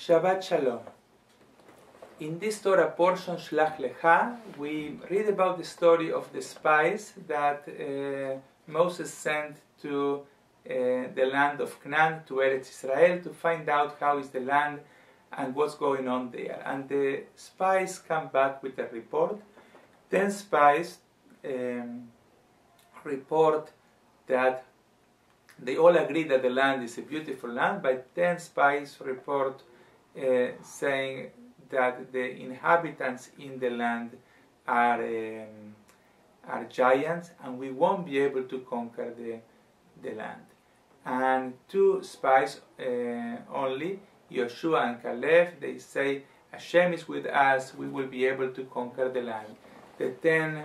Shabbat Shalom. In this Torah portion, Shelach Lekha, we read about the story of the spies that Moses sent to the land of Canaan, to Eretz Israel, to find out how is the land and what's going on there. And the spies come back with a report. 10 spies report that they all agree that the land is a beautiful land, but 10 spies report saying that the inhabitants in the land are giants, and we won't be able to conquer the land. And 2 spies only, Joshua and Caleb, they say, Hashem is with us, we will be able to conquer the land. The 10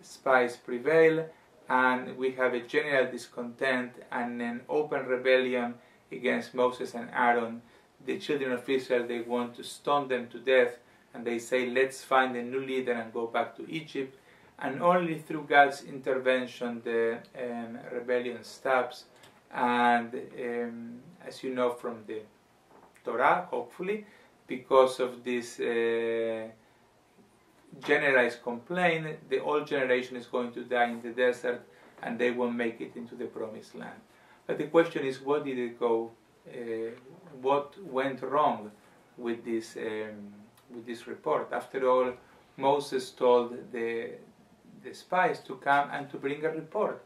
spies prevail, and we have a general discontent and an open rebellion against Moses and Aaron. The children of Israel, they want to stone them to death, and they say, let's find a new leader and go back to Egypt. And only through God's intervention the rebellion stops. And as you know from the Torah, hopefully, because of this generalized complaint, the whole generation is going to die in the desert, and they won't make it into the promised land. But the question is, what did it go? What went wrong with this report? After all, Moses told the spies to come and to bring a report.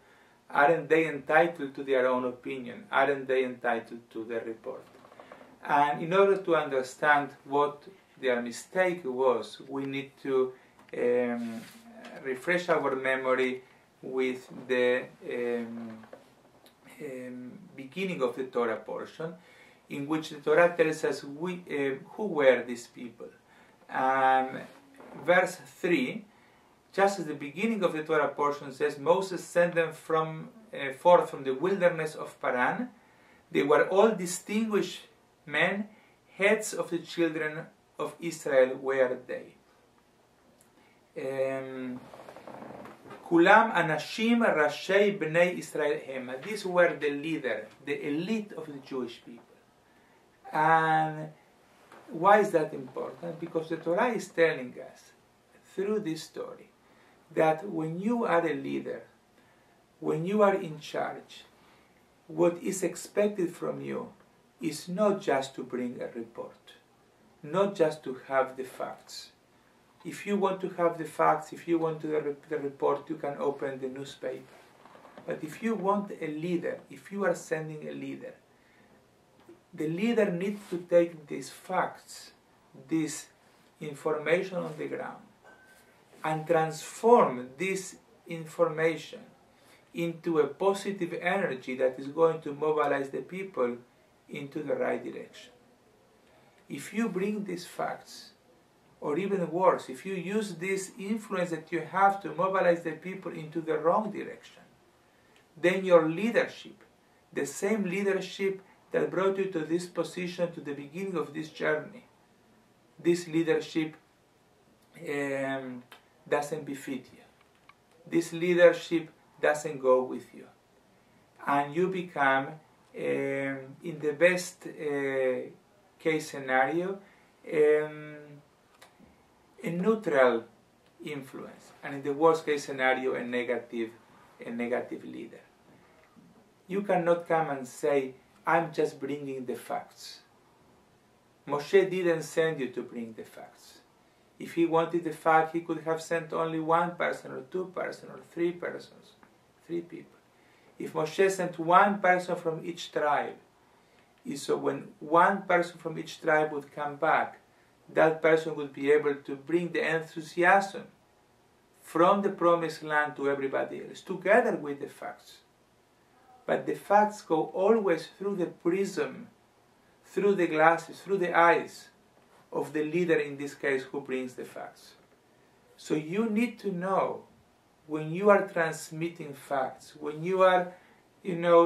Aren't they entitled to their own opinion? Aren't they entitled to the report? And in order to understand what their mistake was, we need to refresh our memory with the beginning of the Torah portion, in which the Torah tells us who were these people. Verse 3, just as the beginning of the Torah portion says, Moses sent them forth from the wilderness of Paran. They were all distinguished men, heads of the children of Israel were they. Kulam anashim rashei bnei Israel hema. These were the leader, the elite of the Jewish people. And why is that important? Because the Torah is telling us through this story that when you are a leader, when you are in charge, what is expected from you is not just to bring a report, not just to have the facts. If you want to have the facts, if you want the report, you can open the newspaper. But if you want a leader, if you are sending a leader, the leader needs to take these facts, this information on the ground, and transform this information into a positive energy that is going to mobilize the people into the right direction. If you bring these facts, or even worse, if you use this influence that you have to mobilize the people into the wrong direction, then your leadership, the same leadership that brought you to this position, to the beginning of this journey, this leadership doesn't befit you. This leadership doesn't go with you. And you become, in the best case scenario, a neutral influence, and in the worst case scenario, a negative leader. You cannot come and say, I'm just bringing the facts. Moshe didn't send you to bring the facts. If he wanted the fact, he could have sent only 1 person or 2 persons or 3 persons, 3 people. If Moshe sent 1 person from each tribe, so when 1 person from each tribe would come back, that person would be able to bring the enthusiasm from the promised land to everybody else, together with the facts. But the facts go always through the prism, through the glasses, through the eyes of the leader, in this case, who brings the facts. So you need to know, when you are transmitting facts, when you are,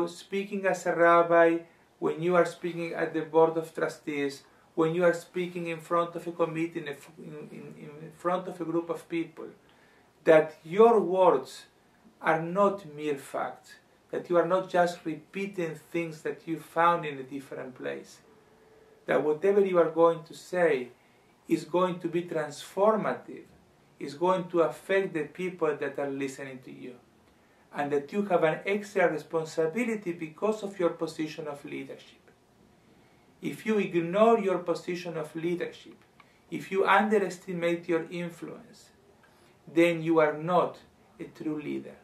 speaking as a rabbi, when you are speaking at the board of trustees, when you are speaking in front of a committee, in front of a group of people, that your words are not mere facts, that you are not just repeating things that you found in a different place, that whatever you are going to say is going to be transformative, is going to affect the people that are listening to you, and that you have an extra responsibility because of your position of leadership. If you ignore your position of leadership, if you underestimate your influence, then you are not a true leader.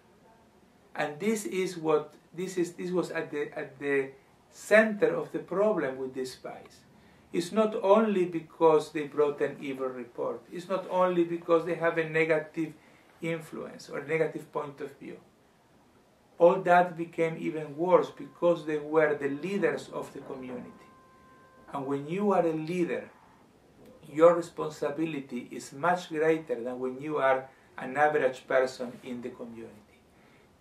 And this was at the center of the problem with these spies. It's not only because they brought an evil report. It's not only because they have a negative influence or a negative point of view. All that became even worse because they were the leaders of the community. And when you are a leader, your responsibility is much greater than when you are an average person in the community.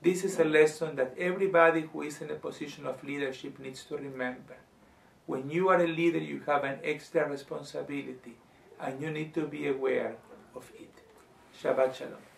This is a lesson that everybody who is in a position of leadership needs to remember. When you are a leader, you have an extra responsibility, and you need to be aware of it. Shabbat Shalom.